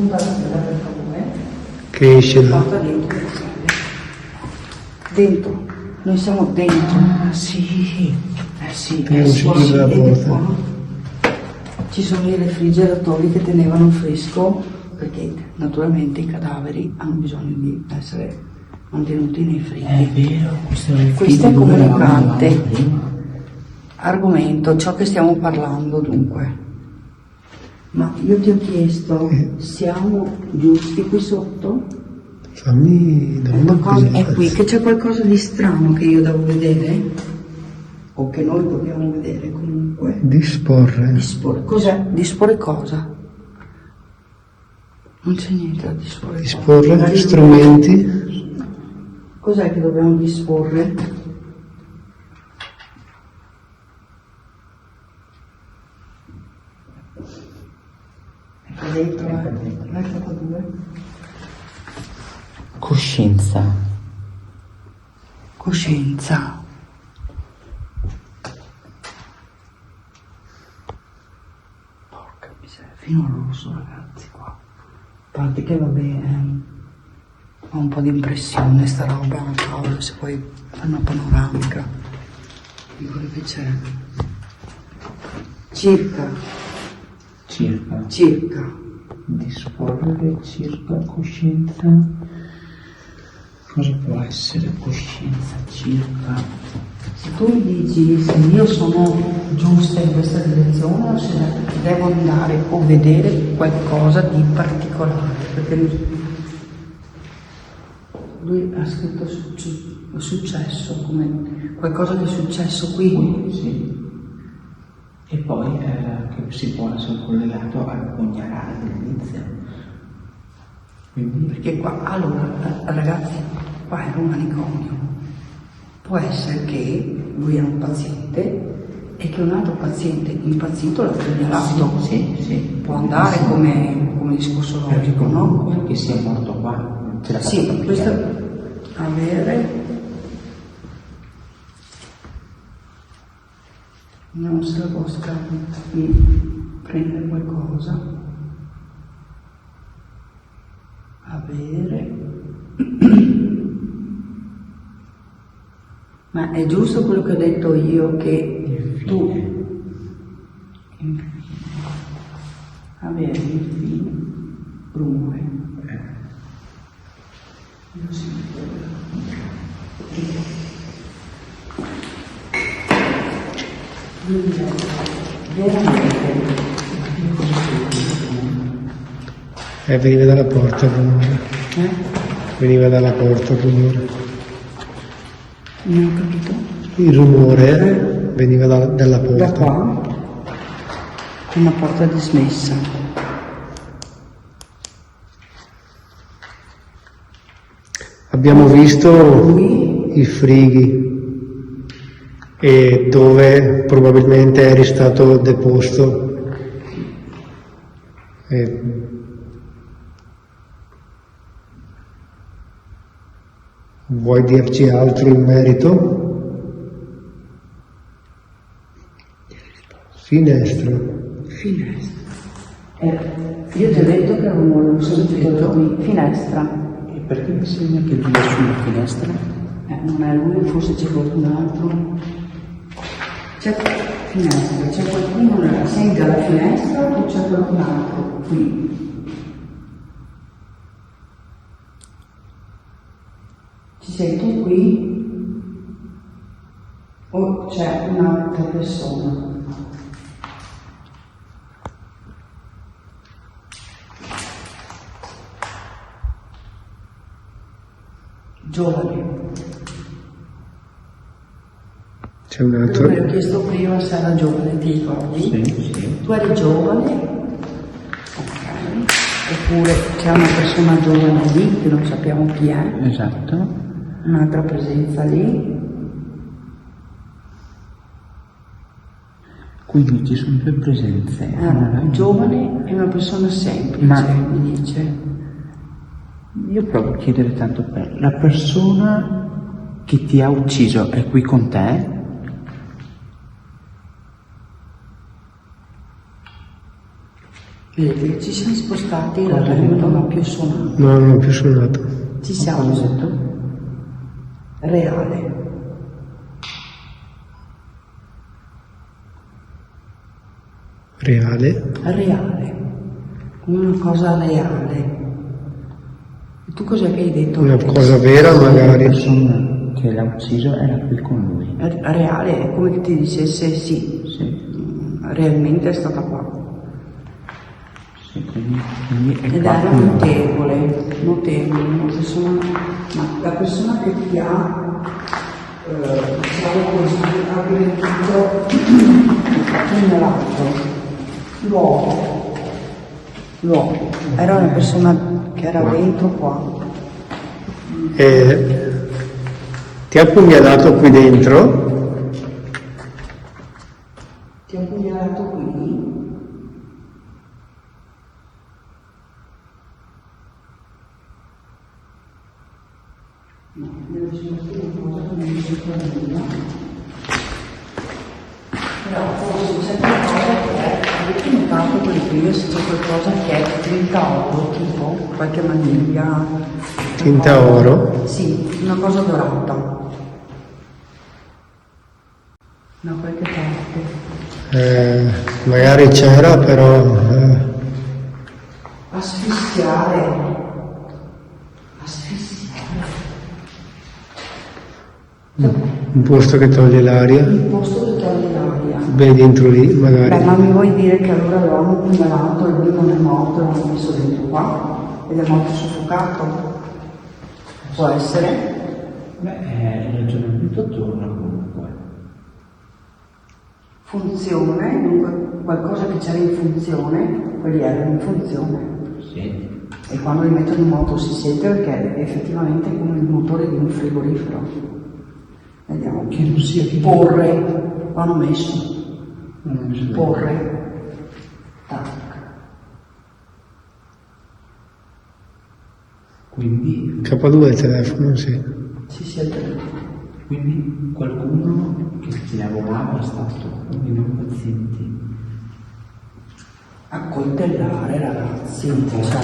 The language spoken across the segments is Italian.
punta la tela per favore. Che esce da... Porta dentro. Dentro. Noi siamo dentro. Ah, sì. Sì. Non si chiude la porta. Ci sono i refrigeratori che tenevano fresco, perché naturalmente i cadaveri hanno bisogno di essere mantenuti nei frighi. È vero, Questo è comunicante. Argomento, ciò che stiamo parlando dunque. Ma io ti ho chiesto, siamo giusti qui sotto? Fammi da una cosa. È qui che c'è qualcosa di strano che io devo vedere? O che noi dobbiamo vedere comunque? Disporre. Disporre. Cos'è? Disporre cosa? Non c'è niente da disporre. Disporre strumenti. Cos'è che dobbiamo disporre? Ecco dentro, ecco due. Coscienza. Coscienza. Porca miseria, fino al rosso ragazzi qua. A parte che va bene, ho un po' di impressione sta roba, cavolo, se poi fa una panoramica di quello che c'è. Circa. Disporre circa coscienza. Cosa può essere coscienza circa? Se tu mi dici se io sono giusta in questa direzione o se devo andare o vedere qualcosa di particolare, perché lui ha scritto successo, come qualcosa che è successo qui. Sì. E poi che si può essere collegato al pugnalare dell'inizio. Quindi Perché qua, allora, ragazzi, qua era un manicomio. Può essere che lui era un paziente e che un altro paziente impazzito l'ha pugnalato. sì. Può andare come discorso Perché logico, no? comunque che sia morto qua. Ce l'ha fatto Sì, capire. questo avere. Vediamo se la vostra mi prende qualcosa. Avere. Ma è giusto quello che ho detto io che tu avere infine rumore. Io sento. Veniva dalla porta il rumore. Veniva dalla porta il rumore. Non ho capito. Il rumore veniva dalla porta. Da qua c'è una porta dismessa. Abbiamo visto i frighi e dove probabilmente eri stato deposto. Vuoi dirci altro in merito? Finestra. Io ti ho detto che era un rumore, ho sentito da qui. Finestra. E perché mi segna che lui è sulla finestra? Non è lui, forse c'è qualcun altro. C'è finestra, c'è qualcuno nella sente alla finestra o c'è qualcun altro qui? Ci sei tu qui? O c'è un'altra persona? Giovane. C'è un Tu altro. mi hai chiesto prima se era giovane, ti ricordi? Sì. Tu eri giovane? Ok. Oppure c'è una persona giovane lì che non sappiamo chi è? Esatto. Un'altra presenza lì? Quindi ci sono due presenze. Un giovane e una persona semplice, mi dice. Io provo a chiedere tanto per la persona che ti ha ucciso è qui con te? Vedi che ci siamo spostati, la radio non ha più suonato. No, non ho più suonato. Ci siamo sotto. Reale. Reale. Reale. Una cosa reale. E tu cos'è che hai detto? Una cosa vera La magari. persona che l'ha ucciso era qui con lui. Reale è come che ti dicesse sì, Sì, realmente è stata qua. sì, quindi è Ed qua era con lui. notevole, una persona, ma la persona che ti ha, diciamo così, aggredito, pugnalato, l'uomo, era una persona che era dentro qua. Ti ha pugnalato qui dentro? Ti ha pugnalato qui? No, mi ha risposto una cosa che non mi ricordo nulla. Però forse c'è qualcosa che è, avete notato per prima se c'è qualcosa che è tinta oro, tipo qualche maniglia. Tinta oro? Sì, una cosa dorata. Da qualche parte. Magari c'era, però Asfissiare. un posto che toglie l'aria. Il posto che toglie l'aria. Beh, dentro lì magari. Beh, ma mi vuoi dire che allora lo hanno pugnalato e lui non è morto, l'hanno messo dentro qua ed è morto soffocato? Può essere? Beh, il ragionamento torna comunque. Funzione, dunque qualcosa che c'era in funzione, quelli erano in funzione. Sì. E quando li mettono in moto si sente perché effettivamente è come il motore di un frigorifero. Vediamo. Che non sia che Porre, l'hanno messo. non Porre. Tac. Quindi, K2 il telefono, sì. Si è il telefono. quindi qualcuno che ci lavorava è stato, quindi non pazienti. Accoltellare ragazzi, cioè,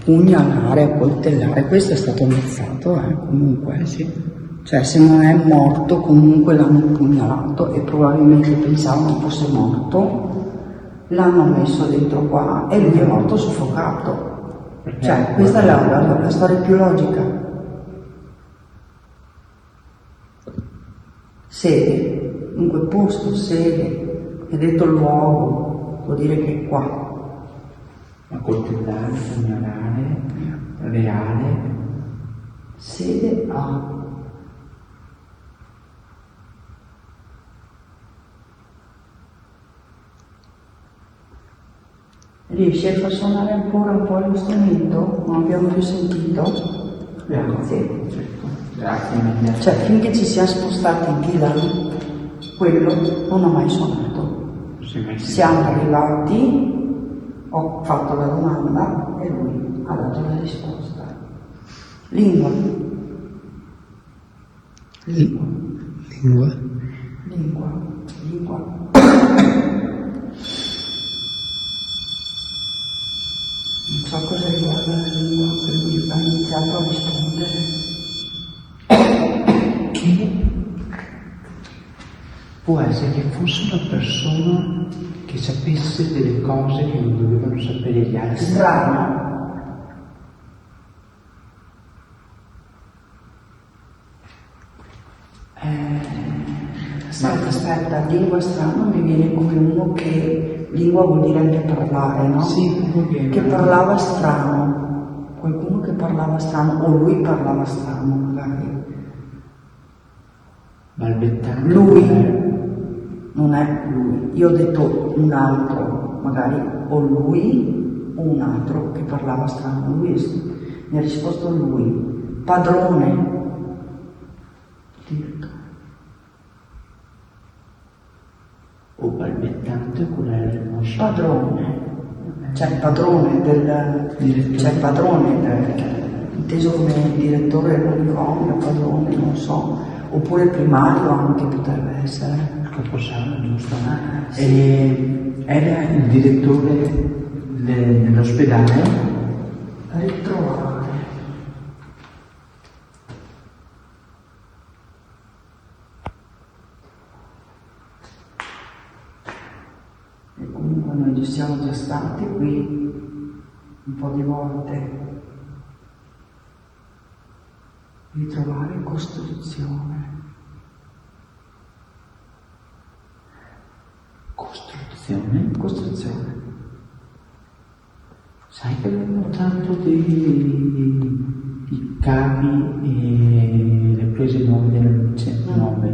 pugnalare, accoltellare, questo è stato ammazzato comunque. Sì. Cioè se non è morto comunque l'hanno pugnalato e probabilmente pensavano fosse morto, l'hanno messo dentro qua e lui è morto soffocato. Cioè questa è la storia più logica. Sede, in quel posto, sede, è detto luogo, vuol dire che è qua. Accoltellare, pugnalare, reale. Sede a. Riesci a far suonare ancora un po' lo strumento? Non abbiamo più sentito? Grazie. Certo. Grazie mille. Cioè, finché ci siamo spostati in là, quello non ha mai suonato. Siamo arrivati, ho fatto la domanda e lui ha dato la risposta. Lingua. Lingua. Non so cosa riguarda la lingua, per cui ha iniziato a rispondere. Che può essere che fosse una persona che sapesse delle cose che non dovevano sapere gli altri. Strano. Aspetta, lingua strana mi viene come uno che lingua vuol dire anche parlare, no? Sì, proprio che parlava strano, qualcuno che parlava strano, o lui parlava strano magari. balbettando. Lui non è lui, io ho detto un altro, magari o lui o un altro che parlava strano, lui mi ha risposto lui, padrone. O balbettante quella era il Padrone, cioè padrone inteso come direttore dell'unicomio, padrone, non so, oppure primario anche potrebbe essere. caposala, giusto? E era il direttore nell'ospedale, ritrovare. E comunque noi ci siamo già stati qui un po' di volte. Ritrovare costruzione. Costruzione. Sai che avevo notato i cavi e le prese nuove della luce, nuove,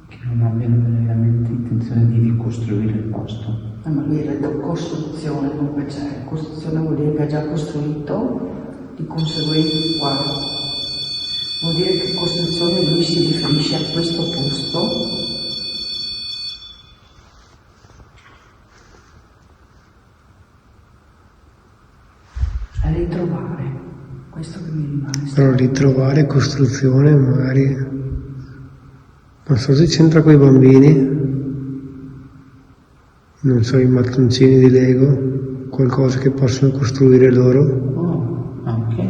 che non abbiano veramente intenzione di ricostruire il posto. Ma lui ha detto costruzione, dunque c'è. Costruzione vuol dire che ha già costruito, di conseguenza, guarda, vuol dire che costruzione lui si riferisce a questo posto. A ritrovare, questo che mi rimane. Però ritrovare costruzione magari, non so se c'entra con i bambini, non so, i mattoncini di Lego, qualcosa che possono costruire loro. Oh, anche.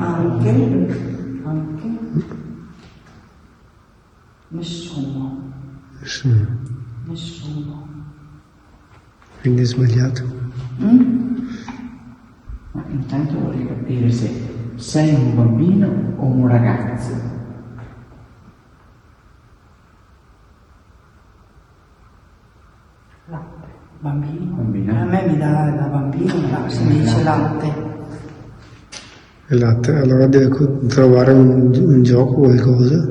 Nessuno. Quindi è sbagliato. Ma intanto vorrei capire se sei un bambino o un ragazzo. Latte. Bambino. Bambino. A me mi dà da bambino, se mi dice latte. Il latte, allora deve trovare un gioco, qualcosa.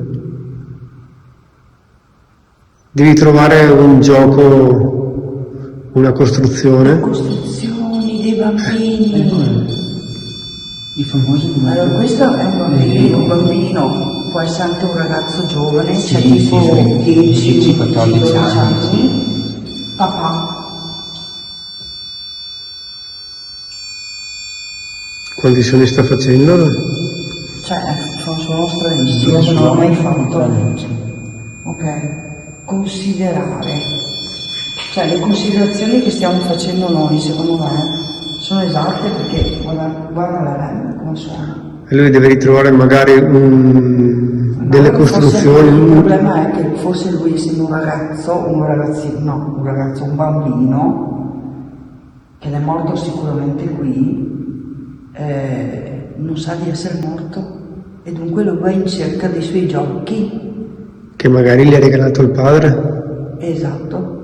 Devi trovare un gioco, una costruzione. Costruzioni dei bambini. I famosi Allora questo è un bambino, può essere anche un ragazzo giovane, Sì, c'è tipo sì, 10-14 anni. anni. Papà. Quanti sogni sta facendo? Cioè, sono stranissimi, non l'ho mai fatto. Ok, considerare. Cioè, le considerazioni che stiamo facendo noi, secondo me, sono esatte perché, guarda la lei come suona. E lui deve ritrovare magari delle costruzioni. Il problema è che forse lui, essendo un bambino, che è morto sicuramente qui, non sa di essere morto e dunque lo va in cerca dei suoi giochi. Che magari gli ha regalato il padre. Esatto.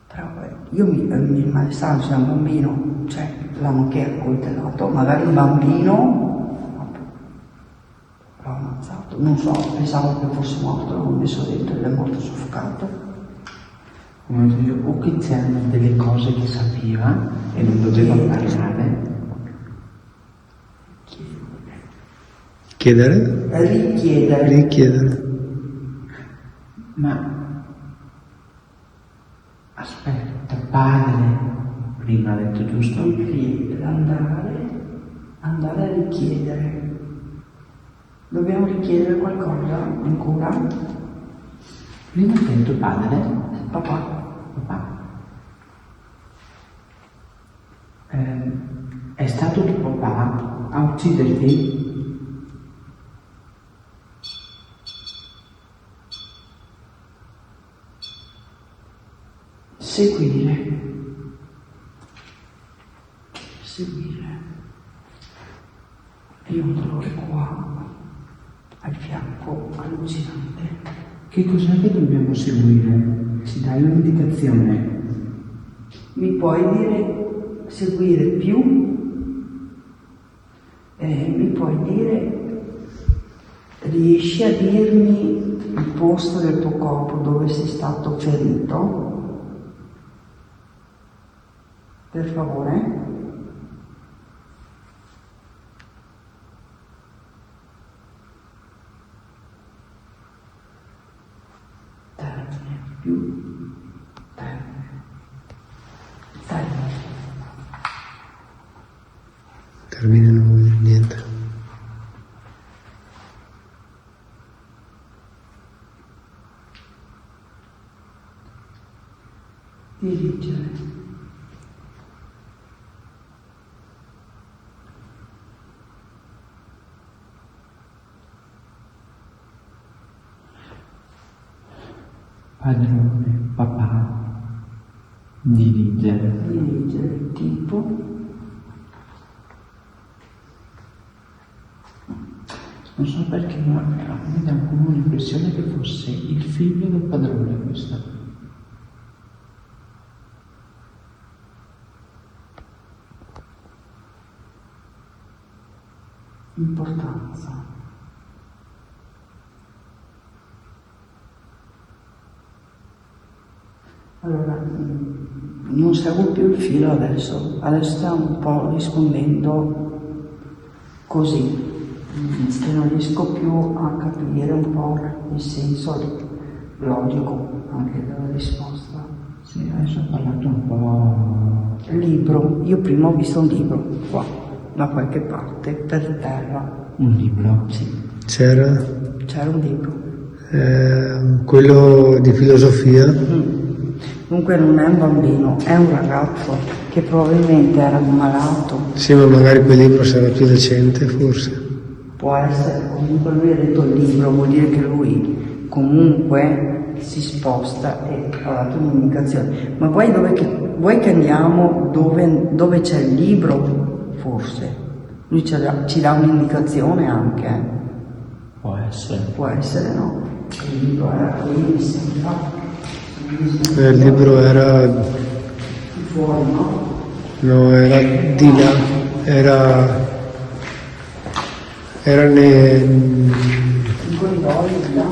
Però io mi immagino se è un bambino, cioè l'hanno che accoltellato, magari un bambino l'ha ammazzato, non so, pensavo che fosse morto, l'ho messo dentro ed è morto soffocato. O che c'erano delle cose che sapeva e non doveva parlare. Chiedere? Richiedere. Ma aspetta, padre, prima ha detto giusto? Richiedere, andare a richiedere. Dobbiamo richiedere qualcosa ancora? Prima ha detto padre, Papà. È stato tuo papà a ucciderti? Seguire. Io ho un dolore qua, al fianco, allucinante. Che cos'è che dobbiamo seguire? Ci dai un'indicazione? Mi puoi dire seguire più? Mi puoi dire, riesci a dirmi il posto del tuo corpo dove sei stato ferito? Per favore? Termine, più termine. Termine non vuol dire niente. Dirigere. Padrone, papà, dirigere. Dirigere, tipo. Non so perché, ma mi dà come l'impressione che fosse il figlio del padrone questo. Importanza. Allora, non seguo più il filo adesso stiamo un po' rispondendo così, che non riesco più a capire un po' il senso logico anche della risposta. Sì, adesso ho parlato un po'. Libro, io prima ho visto un libro qua, da qualche parte, per terra. Un libro? Sì, C'era c'era un libro. quello di filosofia. Dunque non è un bambino, è un ragazzo che probabilmente era malato. Sì, ma magari quel libro sarà più recente, forse. Può essere, comunque lui ha detto il libro, vuol dire che lui comunque si sposta e ha dato un'indicazione. Ma poi vuoi che andiamo dove c'è il libro? Forse. Lui ci dà un'indicazione anche. Può essere. Può essere, no? Il libro era qui, mi sembra. Il libro era... Fuori, no? No, era di là. Era In corridoio, di là.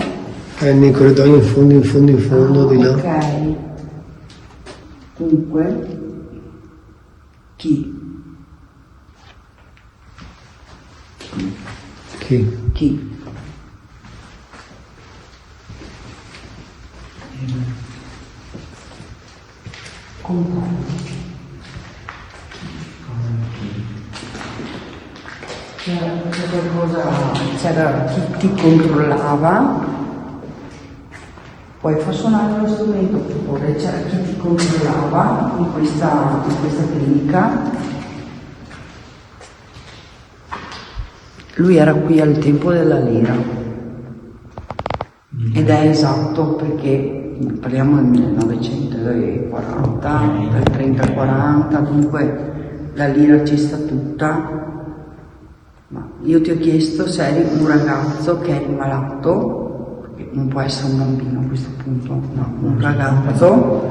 nei corridoi in fondo di là. Ok. Dunque, chi? Chi? C'era chi ti controllava, poi fa suonare lo strumento pure, c'era chi ti controllava in questa clinica. Lui era qui al tempo della lira ed è esatto perché parliamo del 1940, del 30-40, dunque la lira ci sta tutta. Ma io ti ho chiesto se eri un ragazzo che eri malato, perché non può essere un bambino a questo punto, no, un ragazzo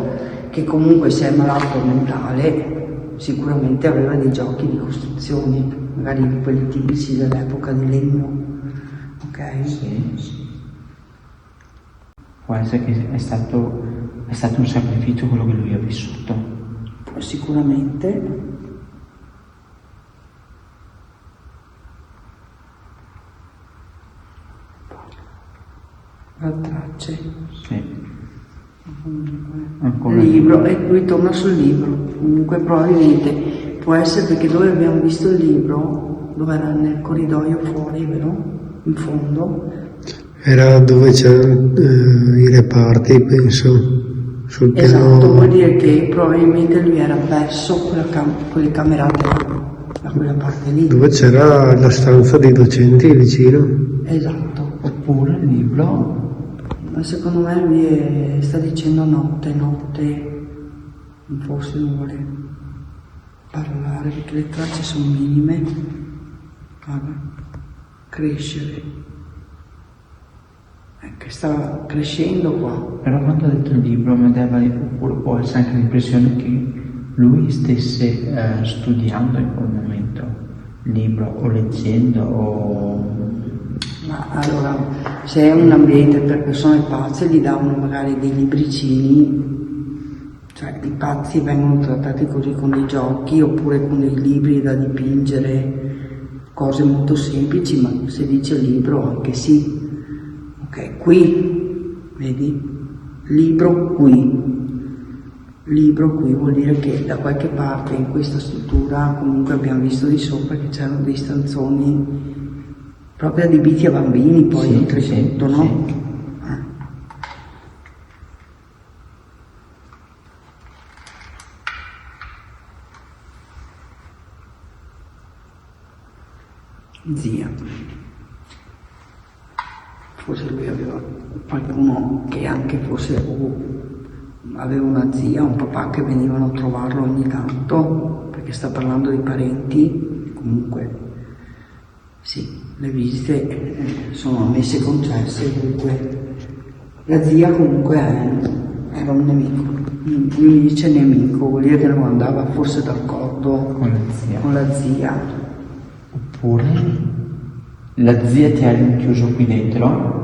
che comunque se è malato mentale sicuramente aveva dei giochi di costruzioni, magari quelli tipici dell'epoca di legno, ok? Sì. Può essere che è stato un sacrificio quello che lui ha vissuto. Sicuramente. Tracce. Sì. Libro, e lui torna sul libro. Comunque probabilmente può essere perché dove abbiamo visto il libro, dove era nel corridoio fuori, vero? In fondo. Era dove c'erano i reparti, penso, sul piano. Esatto, vuol dire che probabilmente lui era verso quelle camerate da quella parte lì. Dove c'era la stanza dei docenti vicino. Esatto. Oppure il libro. Ma secondo me lui sta dicendo notte, forse non vuole parlare perché le tracce sono minime. Guarda, crescere. Che sta crescendo qua. Però quando ha detto il libro mi dava, oppure può essere anche l'impressione che lui stesse studiando in quel momento il libro o leggendo o... Ma allora, se è un ambiente per persone pazze gli davano magari dei libricini, cioè i pazzi vengono trattati così con dei giochi oppure con dei libri da dipingere, cose molto semplici, ma se dice libro anche sì. Ok, qui, vedi? Libro qui vuol dire che da qualche parte in questa struttura comunque abbiamo visto di sopra che c'erano dei stanzoni proprio adibiti a bambini, poi sì, oltretutto, no? Sì. Zia. forse lui aveva qualcuno che anche forse aveva una zia, un papà che venivano a trovarlo ogni tanto, perché sta parlando di parenti, comunque sì, le visite sono ammesse e concesse, dunque la zia comunque era un nemico, lui mi dice nemico, vuol dire che non andava forse d'accordo con la zia. Oppure la zia ti ha rinchiuso qui dentro?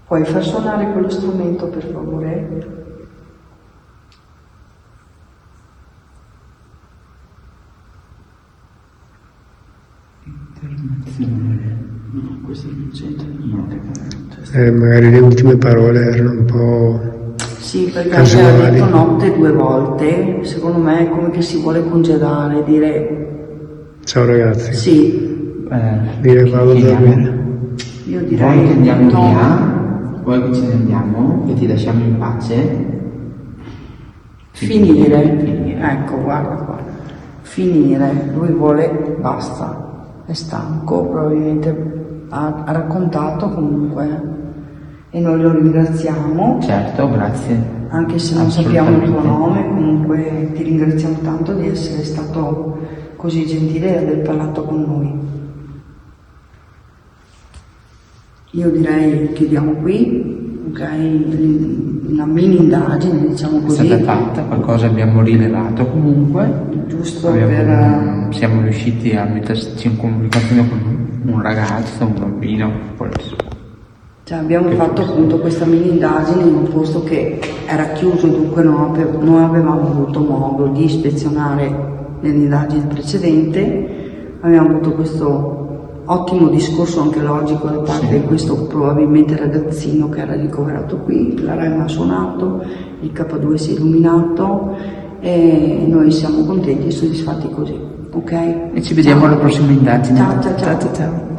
Puoi far suonare quello strumento per favore? No, questo non c'entra niente. Magari le ultime parole erano un po'... Sì, perché casuali. ha detto notte 2 volte, secondo me è come che si vuole congedare, dire Ciao ragazzi. sì, Dire vado a dormire. io direi Vuoi che andiamo no. via? Vuoi che ce ne andiamo e ti lasciamo in pace? Finire, ecco, guarda qua, finire, lui vuole, basta, è stanco, probabilmente ha raccontato comunque e noi lo ringraziamo, Certo, grazie. anche se non sappiamo il tuo Assolutamente. nome, comunque ti ringraziamo tanto di essere stato così gentile e aver parlato con noi. Io direi chiudiamo qui, ok? Una mini indagine, diciamo È così. stata fatta, qualcosa abbiamo rilevato comunque. Giusto per... Siamo riusciti a metterci in comunicazione con un ragazzo, un bambino, poi Cioè abbiamo fatto appunto questa mini indagine in un posto che era chiuso, dunque non avevamo avuto modo di ispezionare nell'indagine precedente, abbiamo avuto questo ottimo discorso anche logico da parte di questo probabilmente ragazzino che era ricoverato qui, la REM ha suonato, il K2 si è illuminato e noi siamo contenti e soddisfatti così, ok? e ci vediamo alla prossima indagine. Ciao, ciao, ciao. Ciao.